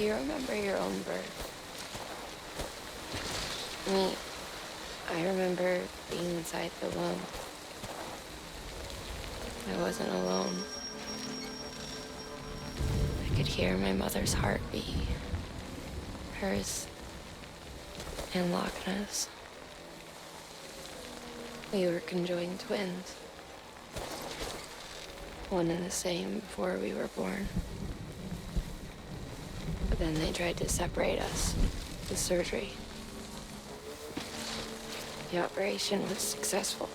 Do you remember your own birth? Me, I remember being inside the womb. I wasn't alone. I could hear my mother's heartbeat. Hers and Lockne's. We were conjoined twins. One and the same before we were born. But then they tried to separate us with surgery. The operation was successful.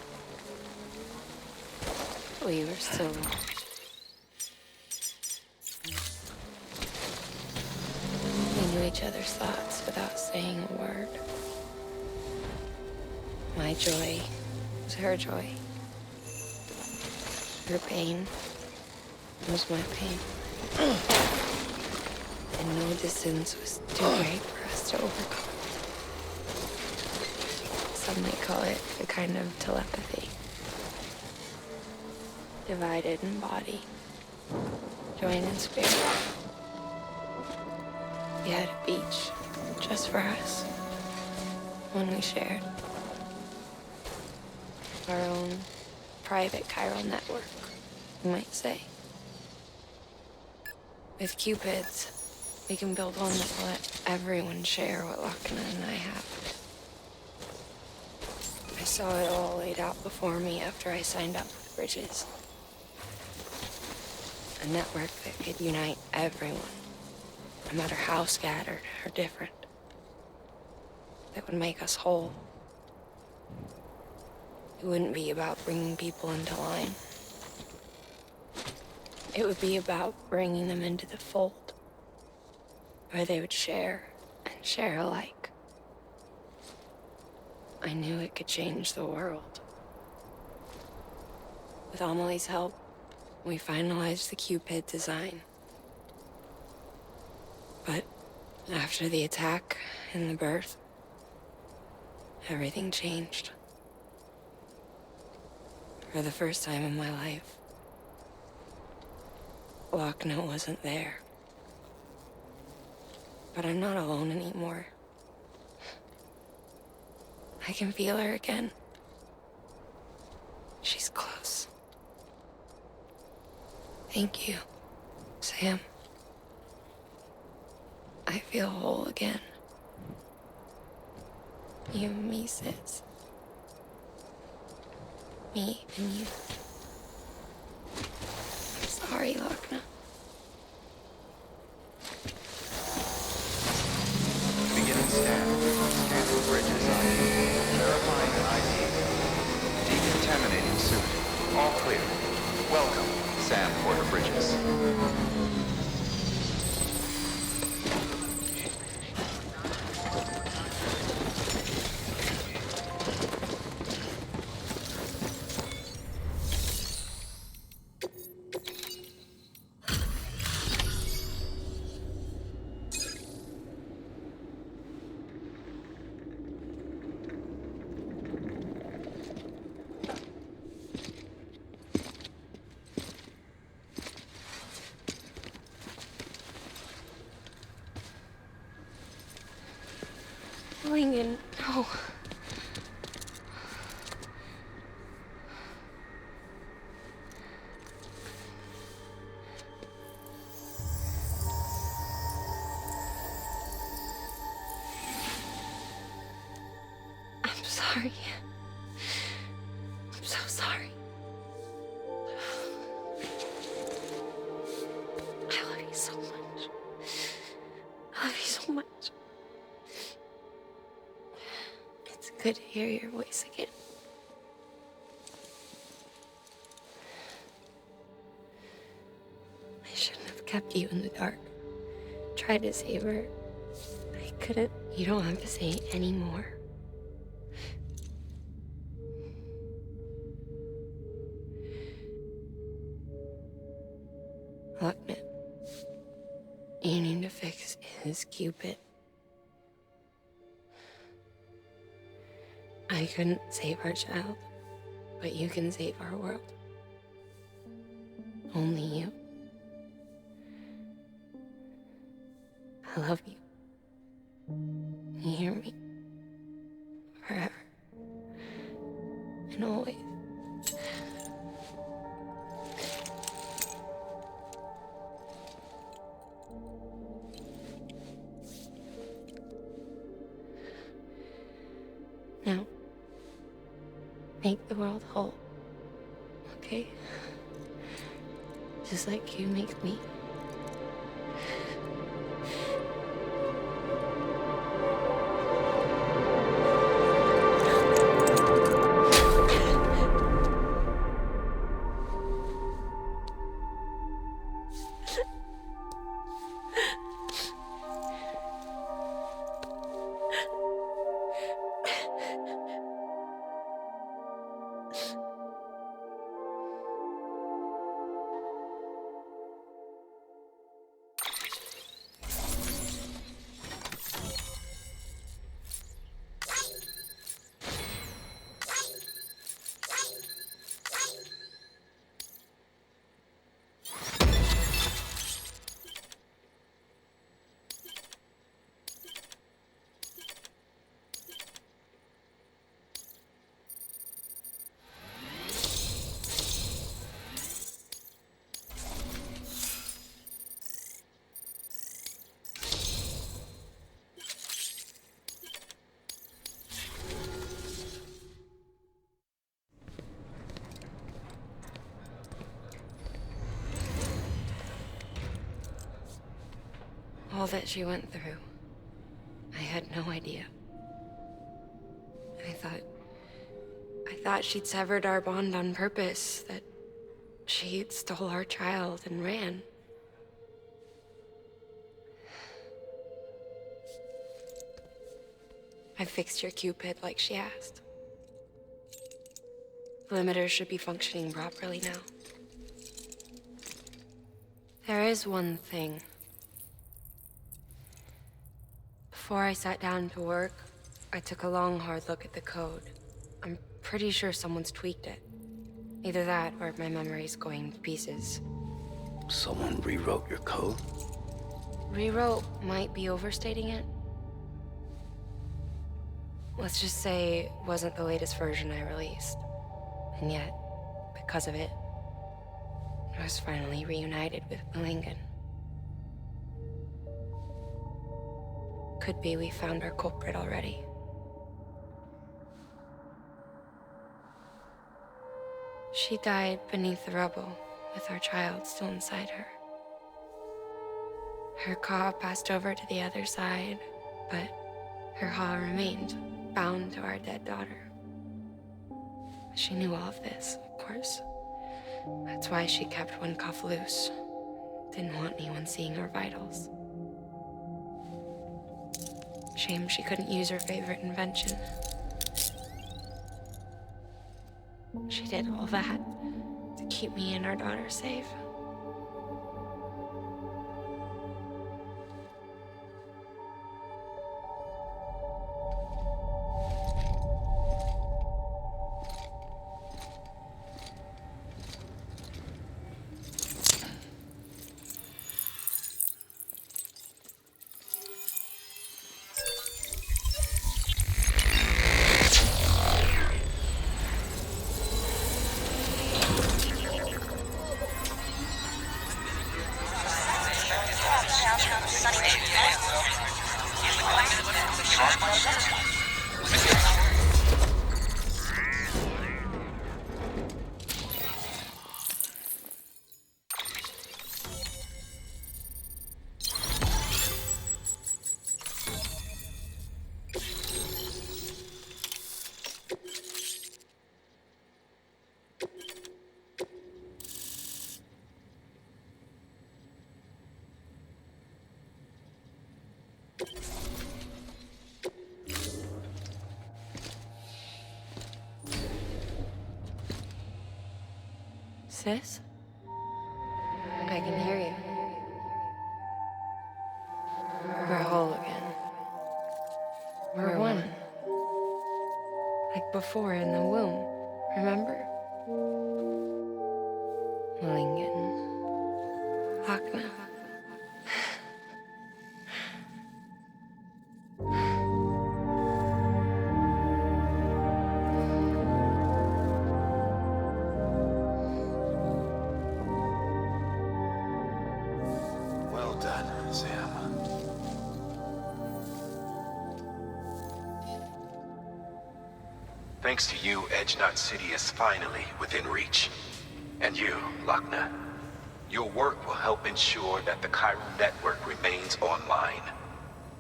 We were still lost. We knew each other's thoughts without saying a word. My joy was her joy. Her pain was my pain. And no distance was too great for us to overcome. Some might call it a kind of telepathy. Divided in body, joined in spirit. We had a beach just for us, one we shared. Our own private chiral network, you might say. With Q-pids, we can build one that will let everyone share what Lockne and I have. I saw it all laid out before me after I signed up with Bridget. A network that could unite everyone, no matter how scattered or different. That would make us whole. It wouldn't be about bringing people into line. It would be about bringing them into the fold, where they would share and share alike. I knew it could change the world. With Amelie's help, we finalized the Q-pid design. But after the attack and the birth, everything changed. For the first time in my life, Lockne wasn't there. But I'm not alone anymore. I can feel her again. She's close. Thank you, Sam. I feel whole again. You and me, sis. Me and you. I'm sorry, Lockne. Beginning scan. Scanning Bridget's ID. Verifying ID. Decontaminating suit. All clear. Welcome, Sam Porter Bridges. Lingen, no. I'm sorry. I'm so sorry. I love you so much. I love you so much. It's good to hear your voice again. I shouldn't have kept you in the dark. Tried to save her. I couldn't. You don't have to say any more. Lockne, you need to fix his Q-pid. I couldn't save our child, but you can save our world. Only you. I love you. You hear me? Forever. And always. Now, make the world whole, okay? Just like you make me. All that she went through, I had no idea. I thought she'd severed our bond on purpose, that she stole our child and ran. I fixed your Q-pid like she asked. The limiter should be functioning properly now. There is one thing. Before I sat down to work, I took a long, hard look at the code. I'm pretty sure someone's tweaked it. Either that, or my memory's going to pieces. Someone rewrote your code? Rewrote might be overstating it. Let's just say it wasn't the latest version I released. And yet, because of it, I was finally reunited with Malingen. Could be we found our culprit already. She died beneath the rubble, with our child still inside her. Her caw passed over to the other side, but her haw remained bound to our dead daughter. She knew all of this, of course. That's why she kept one cuff loose. Didn't want anyone seeing her vitals. Shame she couldn't use her favorite invention. She did all that to keep me and our daughter safe. Sis? I can hear you. We're whole again. We're one. Like before in the womb, remember? Malingen. Lockne. Thanks to you, Edgenut City is finally within reach. And you, Lockne. Your work will help ensure that the Chiral Network remains online.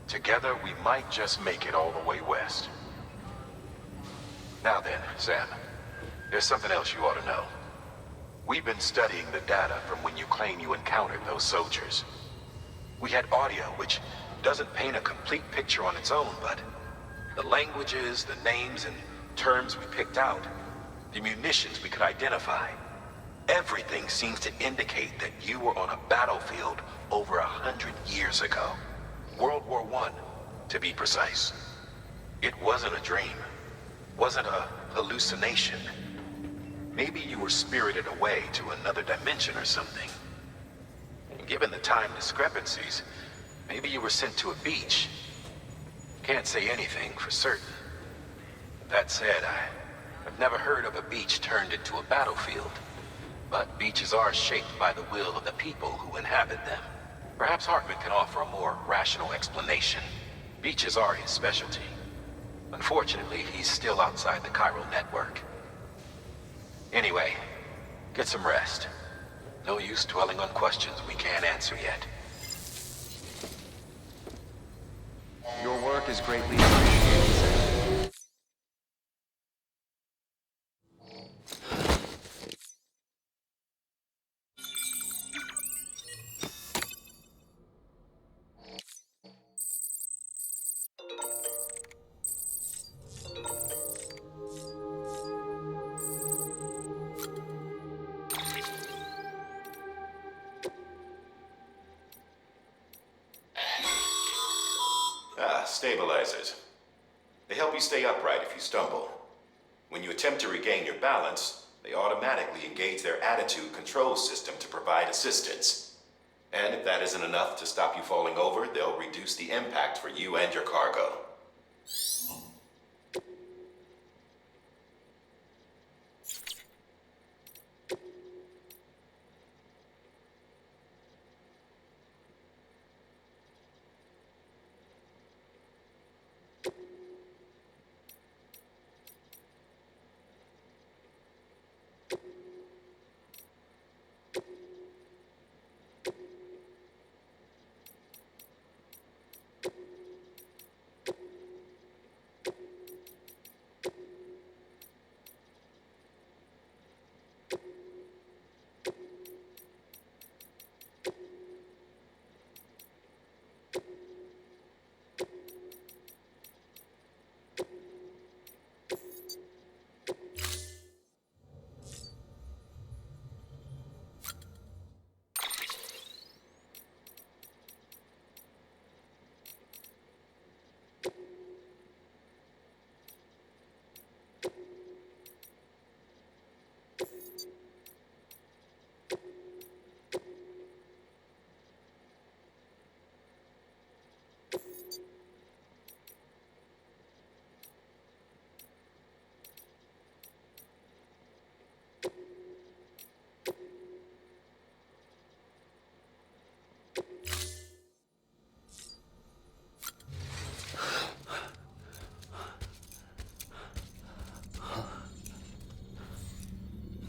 Together, we might just make it all the way west. Now then, Sam, there's something else you ought to know. We've been studying the data from when you claim you encountered those soldiers. We had audio, which doesn't paint a complete picture on its own, but the languages, the names, and terms we picked out, the munitions we could identify, everything seems to indicate that you were on a battlefield over 100 years ago. World War I, to be precise. It wasn't a dream. Wasn't a hallucination. Maybe you were spirited away to another dimension or something. And given the time discrepancies, maybe you were sent to a beach. Can't say anything for certain. That said, I've never heard of a beach turned into a battlefield. But beaches are shaped by the will of the people who inhabit them. Perhaps Hartman can offer a more rational explanation. Beaches are his specialty. Unfortunately, he's still outside the Chiral Network. Anyway, get some rest. No use dwelling on questions we can't answer yet. Your work is greatly appreciated, sir. Stabilizers. They help you stay upright if you stumble. When you attempt to regain your balance, they automatically engage their attitude control system to provide assistance. And if that isn't enough to stop you falling over, they'll reduce the impact for you and your cargo.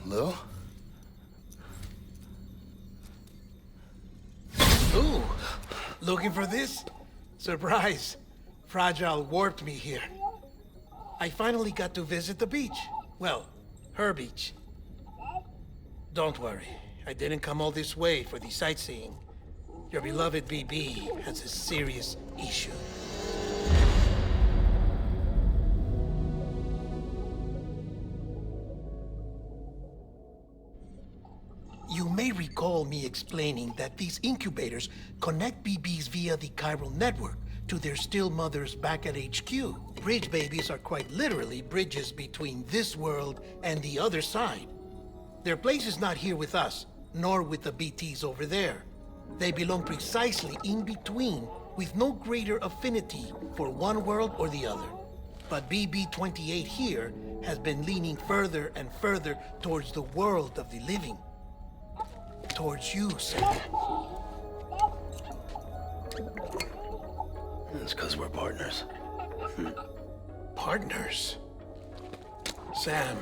Hello? Ooh, looking for this? Surprise. Fragile warped me here. I finally got to visit the beach. Well, her beach. Don't worry, I didn't come all this way for the sightseeing. Your beloved BB has a serious issue. You may recall me explaining that these incubators connect BBs via the Chiral Network to their still mothers back at HQ. Bridge babies are quite literally bridges between this world and the other side. Their place is not here with us, nor with the BTs over there. They belong precisely in between, with no greater affinity for one world or the other. But BB-28 here has been leaning further and further towards the world of the living. Towards you, Sam. It's because we're partners. Partners? Sam,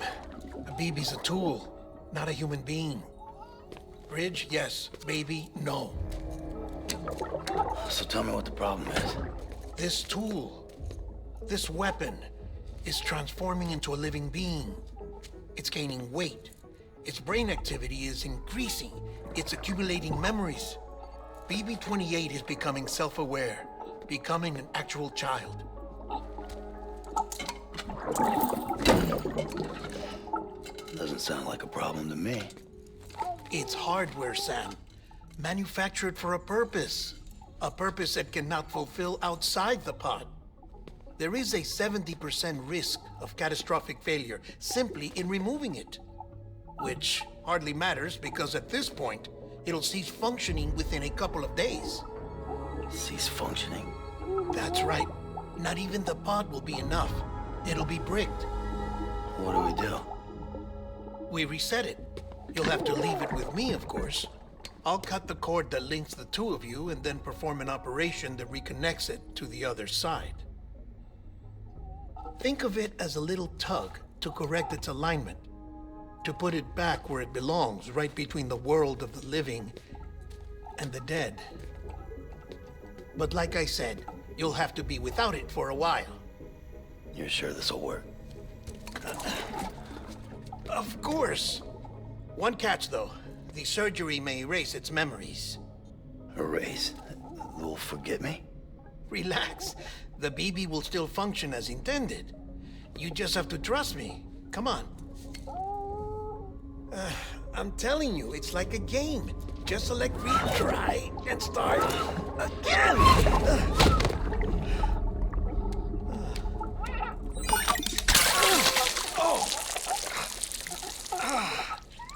a BB's a tool, not a human being. Bridge, yes. Baby, no. So tell me what the problem is. This tool, this weapon, is transforming into a living being. It's gaining weight. Its brain activity is increasing. It's accumulating memories. BB-28 is becoming self-aware, becoming an actual child. Doesn't sound like a problem to me. It's hardware, Sam. Manufactured for a purpose. A purpose it cannot fulfill outside the pod. There is a 70% risk of catastrophic failure simply in removing it. Which hardly matters because at this point, it'll cease functioning within a couple of days. Cease functioning? That's right. Not even the pod will be enough. It'll be bricked. What do we do? We reset it. You'll have to leave it with me, of course. I'll cut the cord that links the two of you and then perform an operation that reconnects it to the other side. Think of it as a little tug to correct its alignment, to put it back where it belongs, right between the world of the living and the dead. But like I said, you'll have to be without it for a while. You're sure this'll work? Of course. One catch, though. The surgery may erase its memories. Erase? They'll forget me? Relax. The BB will still function as intended. You just have to trust me. Come on. I'm telling you, it's like a game. Just select retry and start again.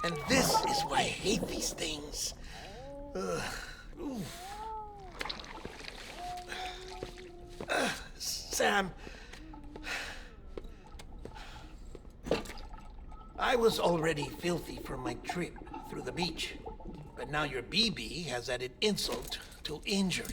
And this is why I hate these things. Sam, I was already filthy from my trip through the beach, but now your BB has added insult to injury.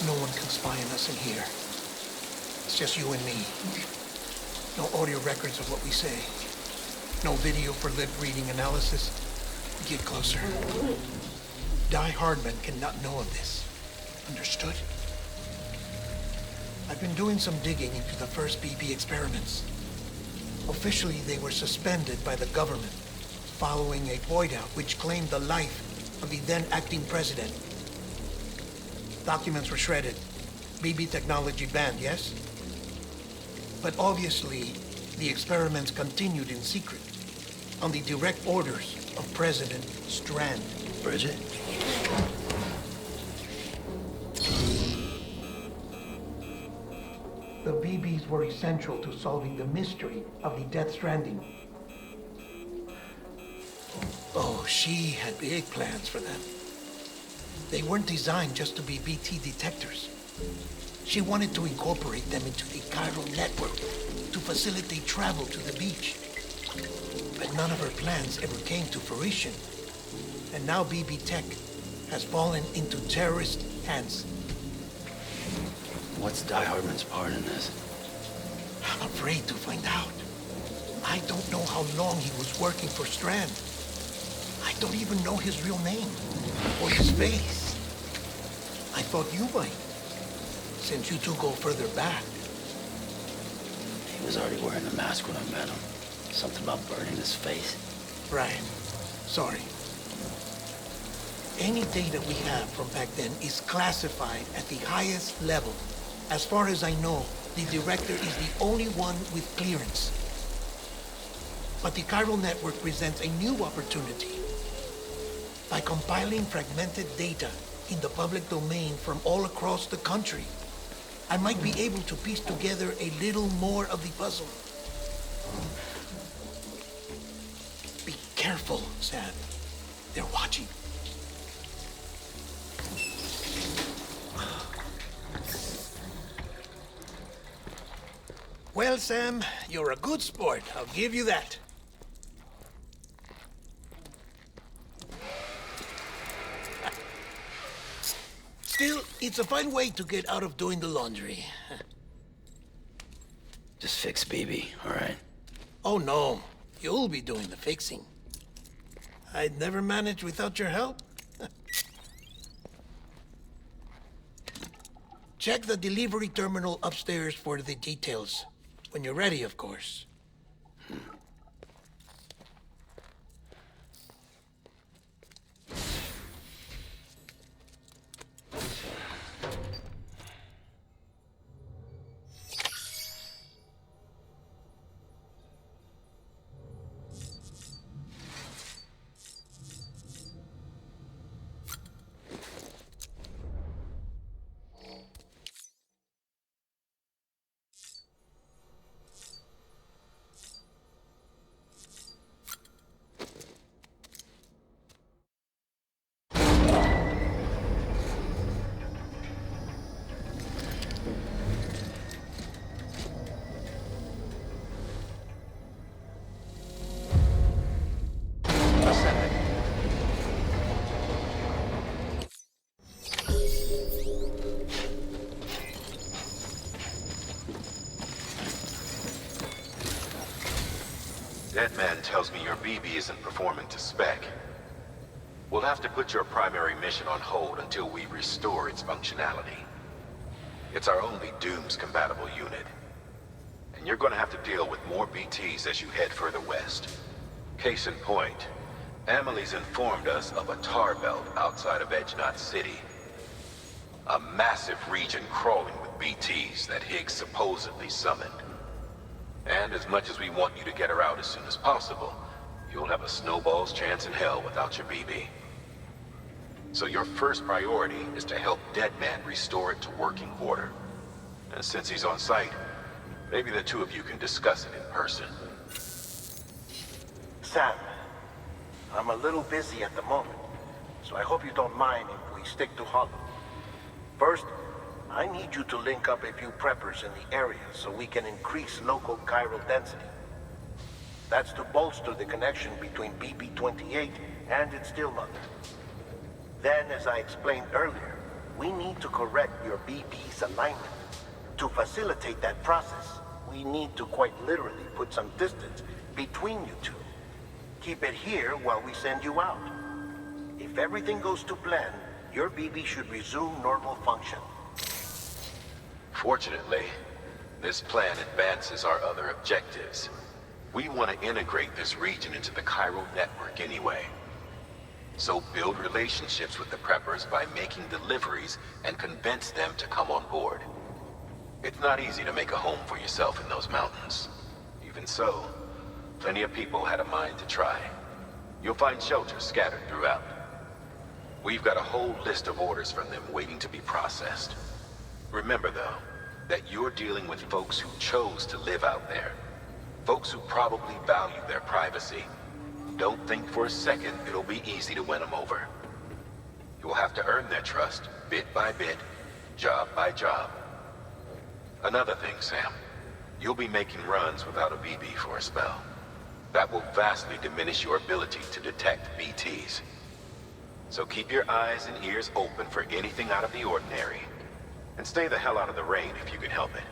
No one can spy on us in here. It's just you and me. No audio records of what we say. No video for lip reading analysis. Get closer. Die Hardman cannot know of this. Understood? I've been doing some digging into the first BB experiments. Officially, they were suspended by the government following a voidout which claimed the life of the then acting president. Documents were shredded. BB technology banned, yes? But obviously, the experiments continued in secret, on the direct orders of President Strand. Bridget? The BBs were essential to solving the mystery of the Death Stranding. Oh, she had big plans for them. They weren't designed just to be BT detectors. She wanted to incorporate them into the Chiral Network to facilitate travel to the beach. But none of her plans ever came to fruition. And now BB Tech has fallen into terrorist hands. What's Die Hardman's part in this? I'm afraid to find out. I don't know how long he was working for Strand. I don't even know his real name or his face. I thought you might, since you two go further back. He was already wearing the mask when I met him. Something about burning his face. Right. Sorry. Any data we have from back then is classified at the highest level. As far as I know, the director is the only one with clearance. But the Chiral Network presents a new opportunity. By compiling fragmented data in the public domain from all across the country, I might be able to piece together a little more of the puzzle. Be careful, Sam. They're watching. Well, Sam, you're a good sport. I'll give you that. Still, it's a fine way to get out of doing the laundry. Just fix BB, all right? Oh, no. You'll be doing the fixing. I'd never manage without your help. Check the delivery terminal upstairs for the details. When you're ready, of course. That man tells me your BB isn't performing to spec. We'll have to put your primary mission on hold until we restore its functionality. It's our only Dooms-compatible unit. And you're gonna have to deal with more BTs as you head further west. Case in point, Amelie's informed us of a tar belt outside of Edge-Knot City. A massive region crawling with BTs that Higgs supposedly summoned. And as much as we want you to get her out as soon as possible, you'll have a snowball's chance in hell without your BB. So your first priority is to help Deadman restore it to working order. And since he's on site, maybe the two of you can discuss it in person. Sam, I'm a little busy at the moment, so I hope you don't mind if we stick to Hollow. First, I need you to link up a few preppers in the area so we can increase local chiral density. That's to bolster the connection between BB-28 and its still mother. Then, as I explained earlier, we need to correct your BB's alignment. To facilitate that process, we need to quite literally put some distance between you two. Keep it here while we send you out. If everything goes to plan, your BB should resume normal function. Fortunately, this plan advances our other objectives. We want to integrate this region into the Chiral Network anyway. So build relationships with the preppers by making deliveries and convince them to come on board. It's not easy to make a home for yourself in those mountains. Even so, plenty of people had a mind to try. You'll find shelters scattered throughout. We've got a whole list of orders from them waiting to be processed. Remember, though, that you're dealing with folks who chose to live out there. Folks who probably value their privacy. Don't think for a second it'll be easy to win them over. You'll have to earn their trust, bit by bit, job by job. Another thing, Sam. You'll be making runs without a BB for a spell. That will vastly diminish your ability to detect BTs. So keep your eyes and ears open for anything out of the ordinary. And stay the hell out of the rain if you can help it.